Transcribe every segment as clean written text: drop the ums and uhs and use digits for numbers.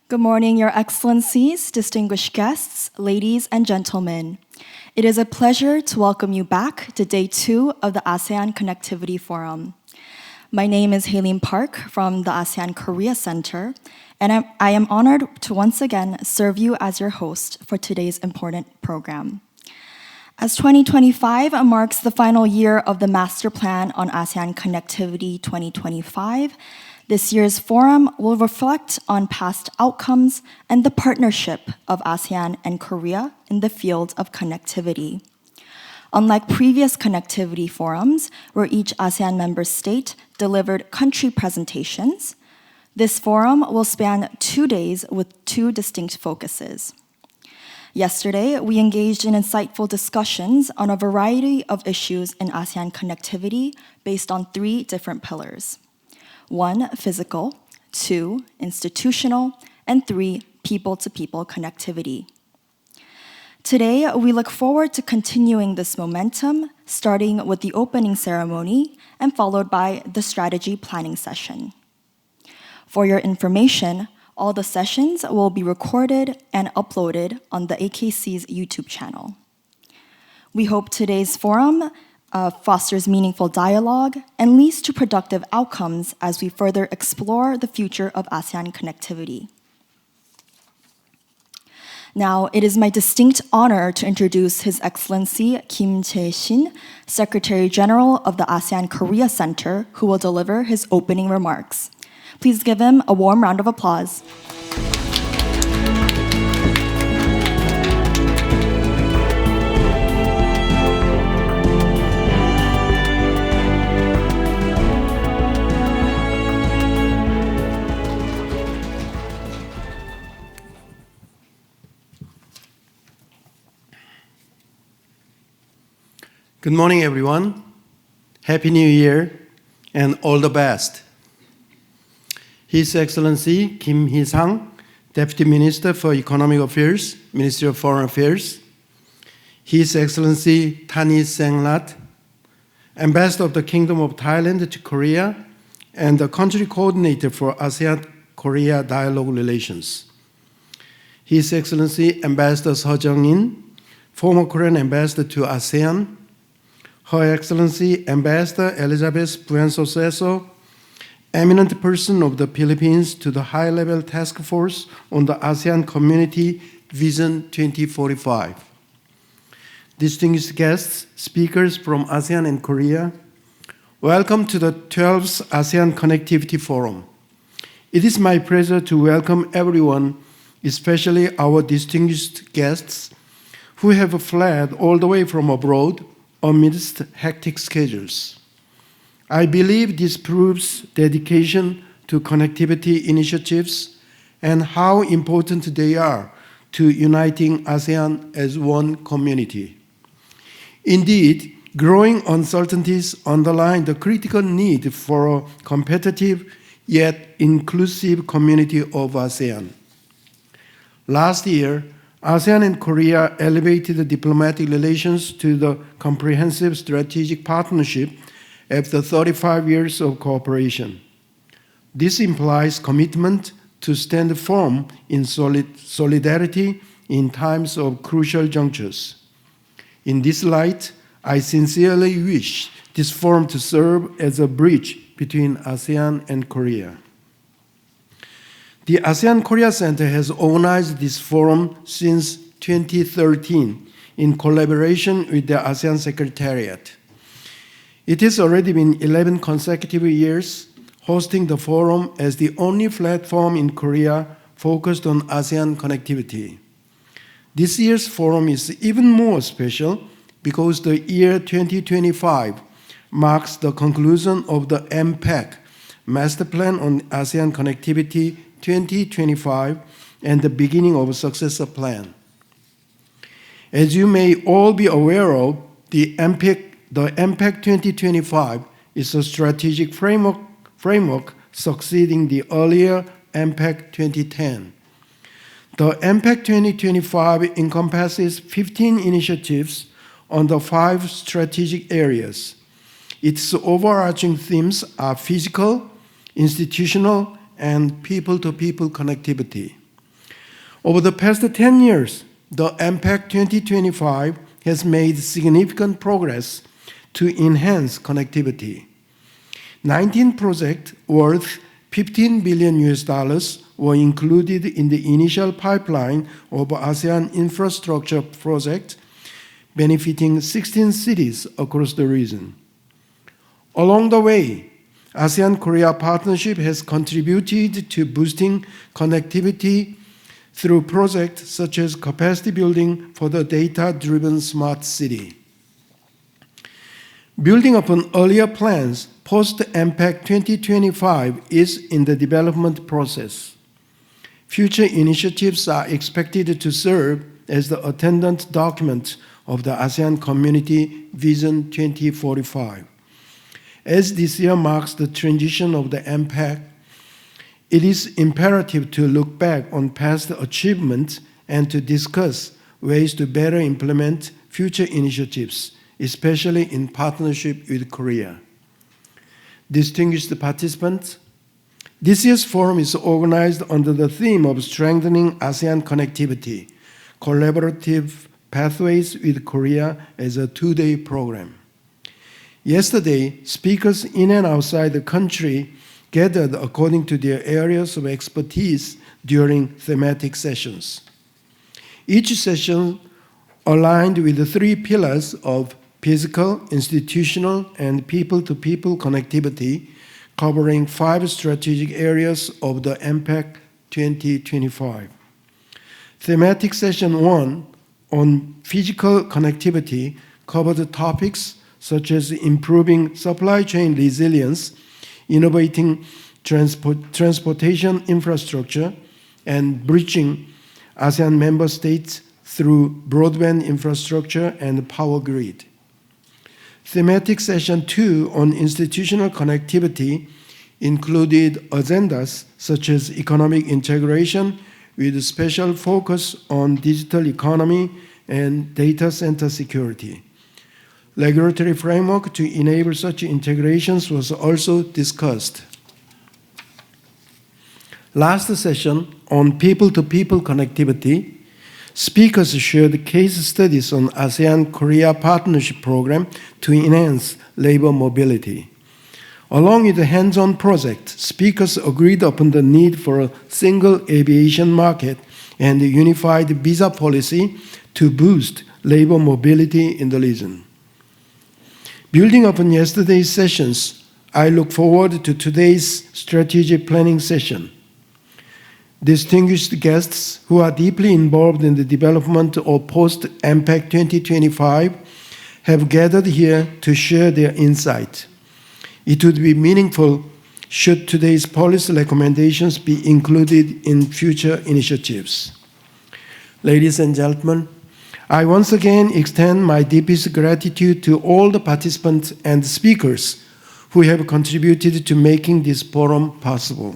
Good morning, Your Excellencies, distinguished guests, ladies and gentlemen. It is a pleasure to welcome you back to Day 2 of the ASEAN Connectivity Forum. My name is Haylene Park from the ASEAN-Korea Center, and I am honored to once again serve you as your host for today's important program. As 2025 marks the final year of the Master Plan on ASEAN Connectivity 2025, this year's forum will reflect on past outcomes and the partnership of ASEAN and Korea in the field of connectivity. Unlike previous connectivity forums, where each ASEAN member state delivered country presentations, this forum will span 2 days with 2 distinct focuses. Yesterday, we engaged in insightful discussions on a variety of issues in ASEAN connectivity based on 3 different pillars. 1, physical, 2, institutional, and 3, people-to-people connectivity. Today, we look forward to continuing this momentum, starting with the opening ceremony and followed by the strategy planning session. For your information, all the sessions will be recorded and uploaded on the AKC's YouTube channel. We hope today's forum fosters meaningful dialogue and leads to productive outcomes as we further explore the future of ASEAN connectivity. Now, it is my distinct honor to introduce His Excellency Kim Jae-shin, Secretary General of the ASEAN-Korea Center, who will deliver his opening remarks. Please give him a warm round of applause. Good morning, everyone. Happy New Year and all the best. His Excellency Kim Hee-sang, Deputy Minister for Economic Affairs, Ministry of Foreign Affairs. His Excellency Tanee Sangrat, Ambassador of the Kingdom of Thailand to Korea and the Country Coordinator for ASEAN-Korea Dialogue Relations. His Excellency Ambassador Seo Jung-in, former Korean Ambassador to ASEAN. Her Excellency Ambassador Elizabeth Buen-Soseso, eminent person of the Philippines to the high-level task force on the ASEAN Community Vision 2045. Distinguished guests, speakers from ASEAN and Korea, welcome to the 12th ASEAN Connectivity Forum. It is my pleasure to welcome everyone, especially our distinguished guests who have fled all the way from abroad amidst hectic schedules. I believe this proves dedication to connectivity initiatives and how important they are to uniting ASEAN as one community. Indeed, growing uncertainties underline the critical need for a competitive yet inclusive community of ASEAN. Last year, ASEAN and Korea elevated diplomatic relations to the comprehensive strategic partnership after 35 years of cooperation. This implies commitment to stand firm in solidarity in times of crucial junctures. In this light, I sincerely wish this forum to serve as a bridge between ASEAN and Korea. The ASEAN-Korea Center has organized this forum since 2013 in collaboration with the ASEAN Secretariat. It has already been 11 consecutive years hosting the forum as the only platform in Korea focused on ASEAN connectivity. This year's forum is even more special because the year 2025 marks the conclusion of the MPEC, Master Plan on ASEAN Connectivity 2025, and the beginning of a successor plan. As you may all be aware of, the MPEC 2025 is a strategic framework succeeding the earlier MPEC 2010. The MPEC 2025 encompasses 15 initiatives on the 5 strategic areas. Its overarching themes are physical, institutional, and people-to-people connectivity. Over the past 10 years, the MPAC 2025 has made significant progress to enhance connectivity. 19 projects worth $15 billion were included in the initial pipeline of ASEAN infrastructure projects, benefiting 16 cities across the region. Along the way, ASEAN-Korea partnership has contributed to boosting connectivity through projects such as capacity building for the data-driven smart city. Building upon earlier plans, post-MPAC 2025 is in the development process. Future initiatives are expected to serve as the attendant document of the ASEAN Community Vision 2045. As this year marks the transition of the MPAC, it is imperative to look back on past achievements and to discuss ways to better implement future initiatives, especially in partnership with Korea. Distinguished participants, this year's forum is organized under the theme of strengthening ASEAN connectivity, collaborative pathways with Korea as a two-day program. Yesterday, speakers in and outside the country gathered according to their areas of expertise during thematic sessions. Each session aligned with the three pillars of physical, institutional, and people-to-people connectivity, covering 5 strategic areas of the MPAC 2025. Thematic Session 1 on physical connectivity covered topics such as improving supply chain resilience, innovating transportation infrastructure, and bridging ASEAN member states through broadband infrastructure and power grid. Thematic Session 2 on institutional connectivity included agendas such as economic integration with a special focus on digital economy and data center security. Regulatory framework to enable such integrations was also discussed. Last session on people-to-people connectivity, speakers shared case studies on ASEAN-Korea partnership program to enhance labor mobility. Along with the hands-on project, speakers agreed upon the need for a single aviation market and a unified visa policy to boost labor mobility in the region. Building upon yesterday's sessions, I look forward to today's strategic planning session. Distinguished guests who are deeply involved in the development of post-MPAC 2025 have gathered here to share their insight. It would be meaningful should today's policy recommendations be included in future initiatives. Ladies and gentlemen, I once again extend my deepest gratitude to all the participants and speakers who have contributed to making this forum possible.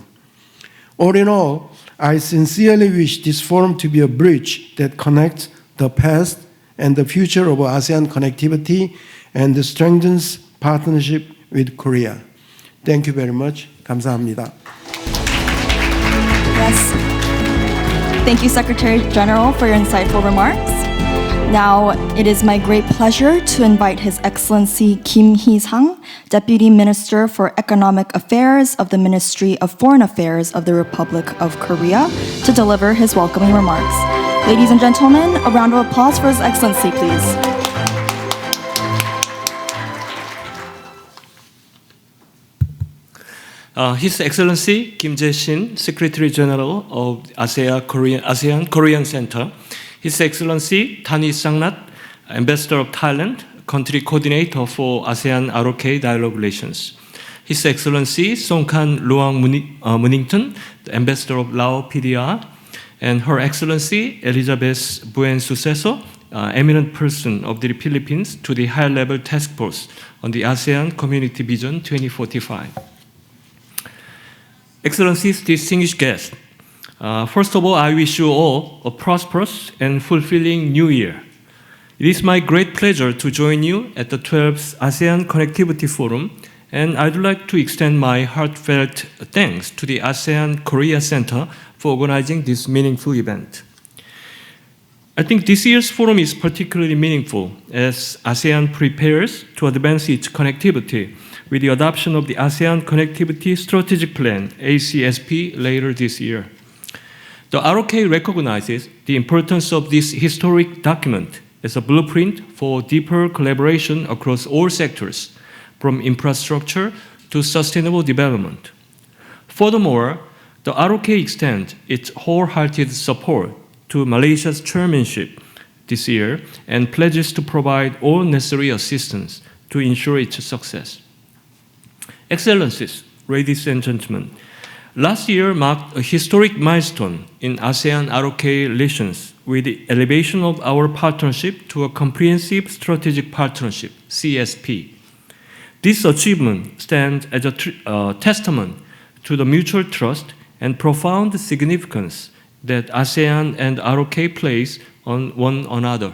All in all, I sincerely wish this forum to be a bridge that connects the past and the future of ASEAN connectivity and strengthens partnership with Korea. Thank you very much. 감사합니다. Yes. Thank you, Secretary General, for your insightful remarks. Now, it is my great pleasure to invite His Excellency Kim Hee-sang, Deputy Minister for Economic Affairs of the Ministry of Foreign Affairs of the Republic of Korea, to deliver his welcoming remarks. Ladies and gentlemen, a round of applause for His Excellency, please. His Excellency Kim Jae-shin, Secretary General of ASEAN-Korean Center, His Excellency Tanee Sangrat, Ambassador of Thailand, Country Coordinator for ASEAN-ROK Dialogue Relations, His Excellency Songkhan Luang Munington, the Ambassador of Laos PDR, and Her Excellency Elizabeth Buen Suceso, eminent person of the Philippines to the high-level task force on the ASEAN Community Vision 2045. Excellencies, distinguished guests, first of all, I wish you all a prosperous and fulfilling New Year. It is my great pleasure to join you at the 12th ASEAN Connectivity Forum, and I'd like to extend my heartfelt thanks to the ASEAN-Korea Center for organizing this meaningful event. I think this year's forum is particularly meaningful as ASEAN prepares to advance its connectivity with the adoption of the ASEAN Connectivity Strategic Plan, ACSP, later this year. The ROK recognizes the importance of this historic document as a blueprint for deeper collaboration across all sectors, from infrastructure to sustainable development. Furthermore, the ROK extends its wholehearted support to Malaysia's chairmanship this year and pledges to provide all necessary assistance to ensure its success. Excellencies, ladies and gentlemen, last year marked a historic milestone in ASEAN-ROK relations with the elevation of our partnership to a comprehensive strategic partnership, CSP. This achievement stands as a testament to the mutual trust and profound significance that ASEAN and ROK place on one another.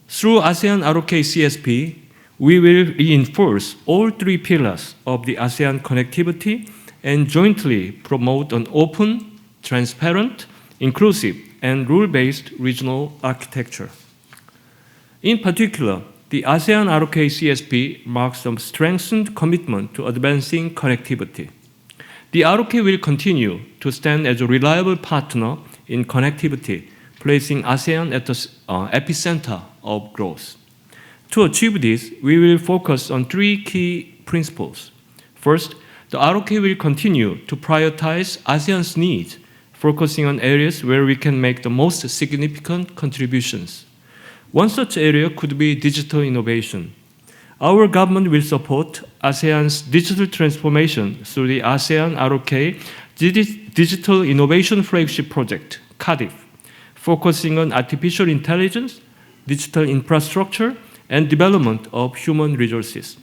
Through ASEAN-ROK CSP, we will reinforce all three pillars of the ASEAN connectivity and jointly promote an open, transparent, inclusive, and rule-based regional architecture. In particular, the ASEAN-ROK CSP marks a strengthened commitment to advancing connectivity. The ROK will continue to stand as a reliable partner in connectivity, placing ASEAN at the epicenter of growth. To achieve this, we will focus on three key principles. First, the ROK will continue to prioritize ASEAN's needs, focusing on areas where we can make the most significant contributions. One such area could be digital innovation. Our government will support ASEAN's digital transformation through the ASEAN-ROK Digital Innovation Flagship Project, CADIF, focusing on artificial intelligence, digital infrastructure, and development of human resources.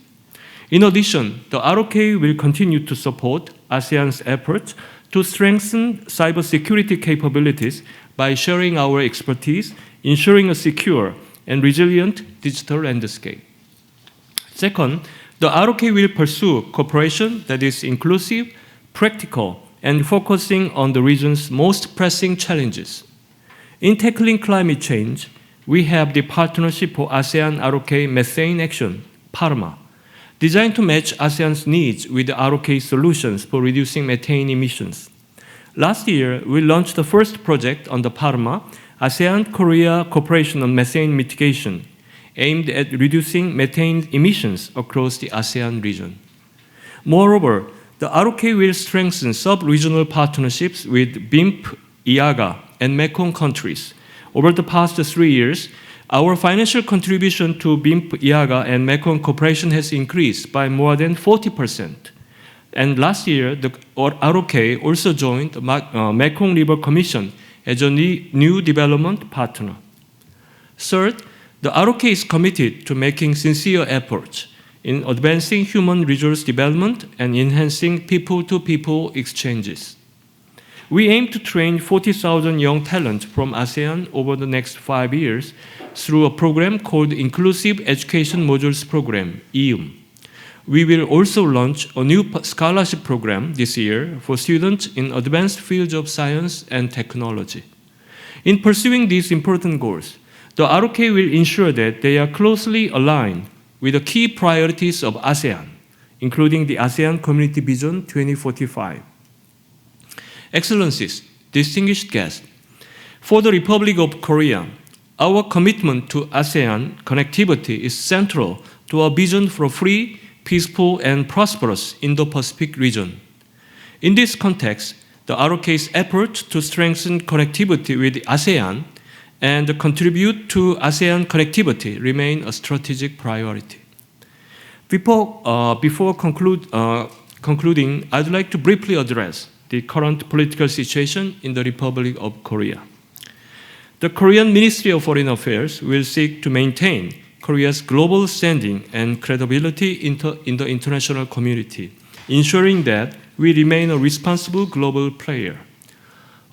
In addition, the ROK will continue to support ASEAN's efforts to strengthen cybersecurity capabilities by sharing our expertise, ensuring a secure and resilient digital landscape. Second, the ROK will pursue cooperation that is inclusive, practical, and focusing on the region's most pressing challenges. In tackling climate change, we have the Partnership for ASEAN-ROK Methane Action, PARMA, designed to match ASEAN's needs with the ROK solutions for reducing methane emissions. Last year, we launched the first project on the PARMA, ASEAN-Korea Cooperation on Methane Mitigation, aimed at reducing methane emissions across the ASEAN region. Moreover, the ROK will strengthen sub-regional partnerships with BIMP, IAGA, and Mekong countries. Over the past 3 years, our financial contribution to BIMP, IAGA, and Mekong cooperation has increased by more than 40%. And last year, the ROK also joined the Mekong River Commission as a new development partner. Third, the ROK is committed to making sincere efforts in advancing human resource development and enhancing people-to-people exchanges. We aim to train 40,000 young talents from ASEAN over the next 5 years through a program called Inclusive Education Modules Program, IUM. We will also launch a new scholarship program this year for students in advanced fields of science and technology. In pursuing these important goals, the ROK will ensure that they are closely aligned with the key priorities of ASEAN, including the ASEAN Community Vision 2045. Excellencies, distinguished guests, for the Republic of Korea, our commitment to ASEAN connectivity is central to our vision for a free, peaceful, and prosperous Indo-Pacific region. In this context, the ROK's efforts to strengthen connectivity with ASEAN and contribute to ASEAN connectivity remain a strategic priority. Before concluding, I'd like to briefly address the current political situation in the Republic of Korea. The Korean Ministry of Foreign Affairs will seek to maintain Korea's global standing and credibility in the international community, ensuring that we remain a responsible global player.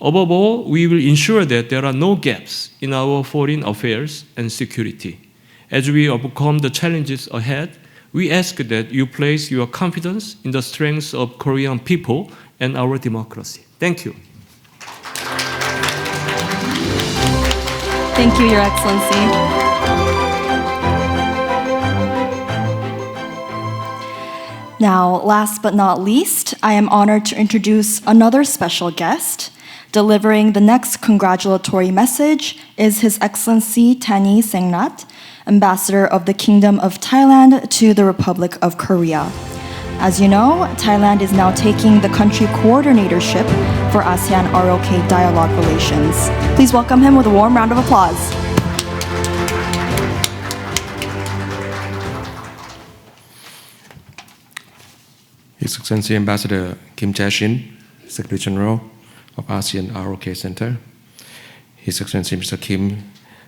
Above all, we will ensure that there are no gaps in our foreign affairs and security. As we overcome the challenges ahead, we ask that you place your confidence in the strength of Korean people and our democracy. Thank you. Thank you, Your Excellency. Now, last but not least, I am honored to introduce another special guest. Delivering the next congratulatory message is His Excellency Tanee Sangrat, Ambassador of the Kingdom of Thailand to the Republic of Korea. As you know, Thailand is now taking the country coordinatorship for ASEAN-ROK dialogue relations. Please welcome him with a warm round of applause. His Excellency Ambassador Jae-shin, Secretary General of ASEAN-ROK Center. His Excellency Mr.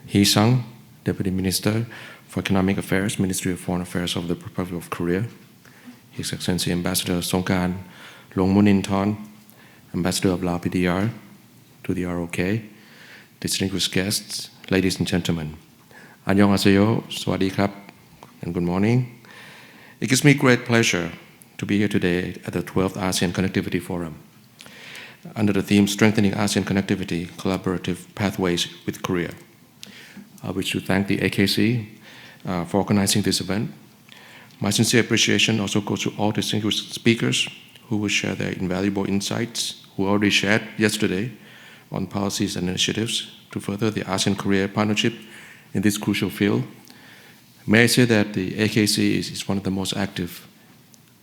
Hee-sang, Deputy Minister for Economic Affairs, Ministry of Foreign Affairs of the Republic of Korea. His Excellency Ambassador Songkran Longmuninthorn, Ambassador of Lao PDR to the ROK, distinguished guests, ladies and gentlemen. Annyeonghaseyo, Sawasdee krap, and good morning. It gives me great pleasure to be here today at the 12th ASEAN Connectivity Forum. Under the theme Strengthening ASEAN Connectivity, Collaborative Pathways with Korea. I wish to thank the AKC for organizing this event. My sincere appreciation also goes to all distinguished speakers who will share their invaluable insights, who already shared yesterday on policies and initiatives to further the ASEAN-Korea partnership in this crucial field. May I say that the AKC is one of the most active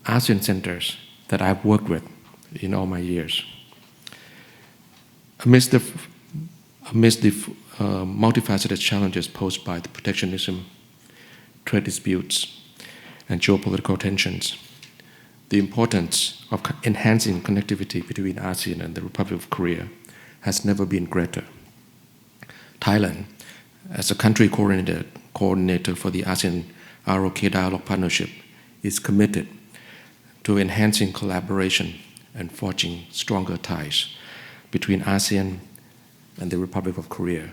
ASEAN centers that I've worked with in all my years. Amidst the multifaceted challenges posed by the protectionism, trade disputes, and geopolitical tensions, the importance of enhancing connectivity between ASEAN and the Republic of Korea has never been greater. Thailand, as a country coordinator for the ASEAN-ROK dialogue partnership, is committed to enhancing collaboration and forging stronger ties between ASEAN and the Republic of Korea.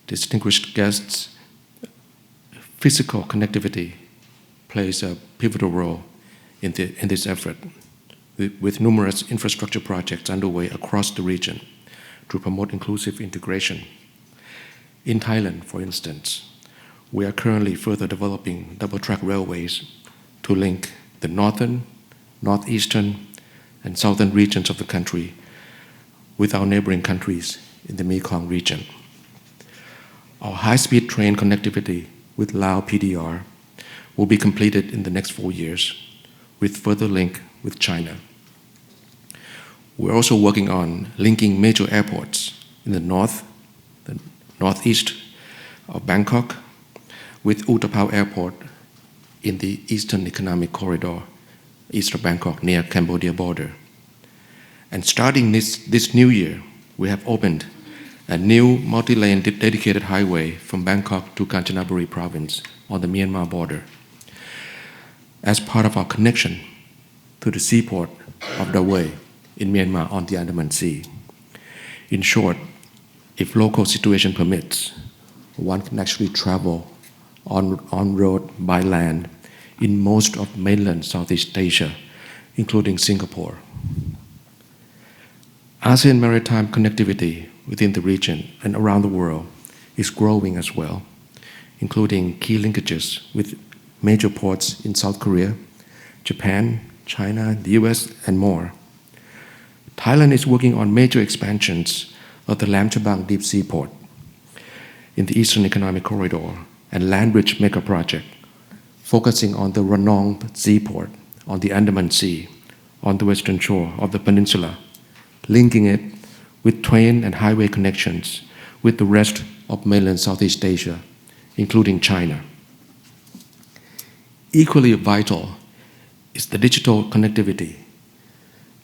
Distinguished guests, physical connectivity plays a pivotal role in this effort, with numerous infrastructure projects underway across the region to promote inclusive integration. In Thailand, for instance, we are currently further developing double-track railways to link the northern, northeastern, and southern regions of the country with our neighboring countries in the Mekong region. Our high-speed train connectivity with Lao PDR will be completed in the next 4 years, with further link with China. We're also working on linking major airports in the northeast of Bangkok with Utapao Airport in the Eastern Economic Corridor, east of Bangkok, near Cambodia border. And starting this new year, we have opened a new multi-lane dedicated highway from Bangkok to Kanchanaburi province on the Myanmar border as part of our connection to the seaport of Dawei in Myanmar on the Andaman Sea. In short, if local situation permits, one can actually travel on road by land in most of mainland Southeast Asia, including Singapore. ASEAN maritime connectivity within the region and around the world is growing as well, including key linkages with major ports in South Korea, Japan, China, the US, and more. Thailand is working on major expansions of the Lam Chabang deep sea port in the Eastern Economic Corridor and Land Bridge Mega Project, focusing on the Ranong seaport on the Andaman Sea on the western shore of the peninsula, linking it with train and highway connections with the rest of mainland Southeast Asia, including China. Equally vital is the digital connectivity.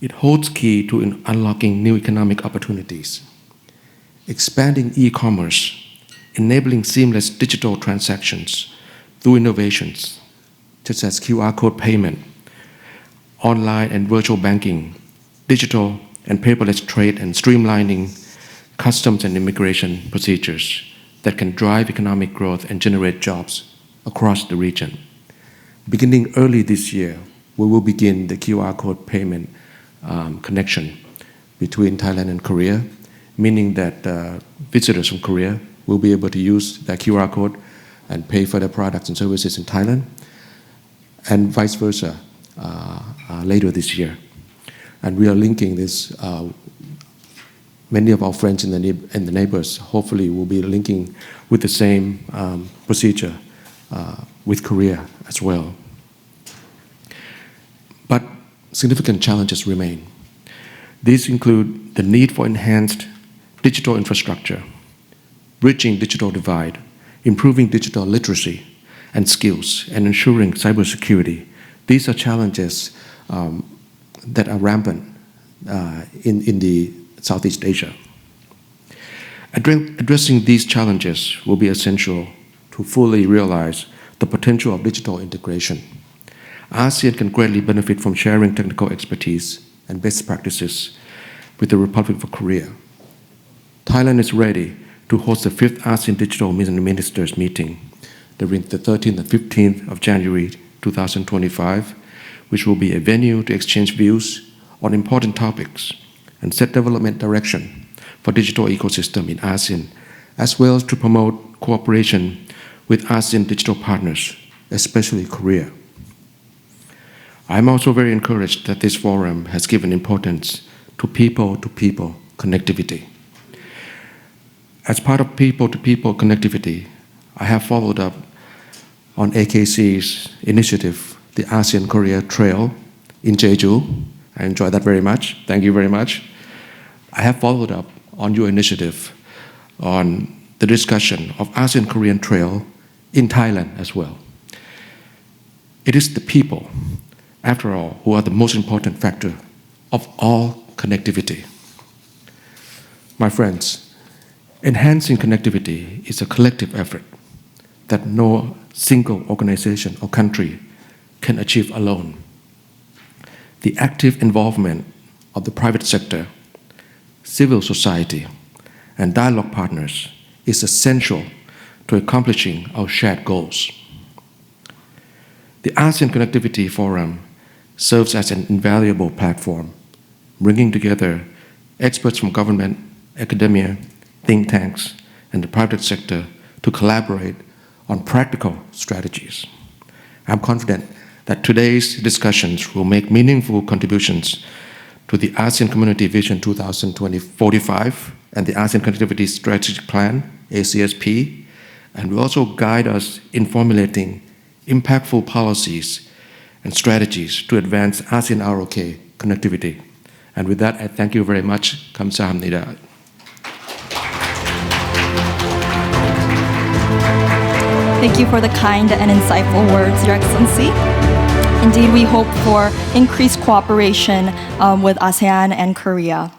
It holds key to unlocking new economic opportunities, expanding e-commerce, enabling seamless digital transactions through innovations such as QR code payment, online and virtual banking, digital and paperless trade, and streamlining customs and immigration procedures that can drive economic growth and generate jobs across the region. Beginning early this year, we will begin the QR code payment connection between Thailand and Korea, meaning that visitors from Korea will be able to use that QR code and pay for their products and services in Thailand, and vice versa later this year. And we are linking this. Many of our friends and the neighbors hopefully will be linking with the same procedure with Korea as well. But significant challenges remain. These include the need for enhanced digital infrastructure, bridging digital divide, improving digital literacy and skills, and ensuring cybersecurity. These are challenges that are rampant in the Southeast Asia. Addressing these challenges will be essential to fully realize the potential of digital integration. ASEAN can greatly benefit from sharing technical expertise and best practices with the Republic of Korea. Thailand is ready to host the 5th ASEAN Digital Ministers meeting during the 13th and 15th of January 2025, which will be a venue to exchange views on important topics and set development direction for digital ecosystem in ASEAN, as well as to promote cooperation with ASEAN digital partners, especially Korea. I'm also very encouraged that this forum has given importance to people-to-people connectivity. As part of people-to-people connectivity, I have followed up on AKC's initiative, the ASEAN-Korea Trail in Jeju. I enjoyed that very much. Thank you very much. I have followed up on your initiative on the discussion of ASEAN-Korean Trail in Thailand as well. It is the people, after all, who are the most important factor of all connectivity. My friends, enhancing connectivity is a collective effort that no single organization or country can achieve alone. The active involvement of the private sector, civil society, and dialogue partners is essential to accomplishing our shared goals. The ASEAN Connectivity Forum serves as an invaluable platform, bringing together experts from government, academia, think tanks, and the private sector to collaborate on practical strategies. I'm confident that today's discussions will make meaningful contributions to the ASEAN Community Vision 2045 and the ASEAN Connectivity Strategic Plan, ACSP, and will also guide us in formulating impactful policies and strategies to advance ASEAN-ROK connectivity. And with that, I thank you very much. 감사합니다. Thank you for the kind and insightful words, Your Excellency. Indeed, we hope for increased cooperation with ASEAN and Korea.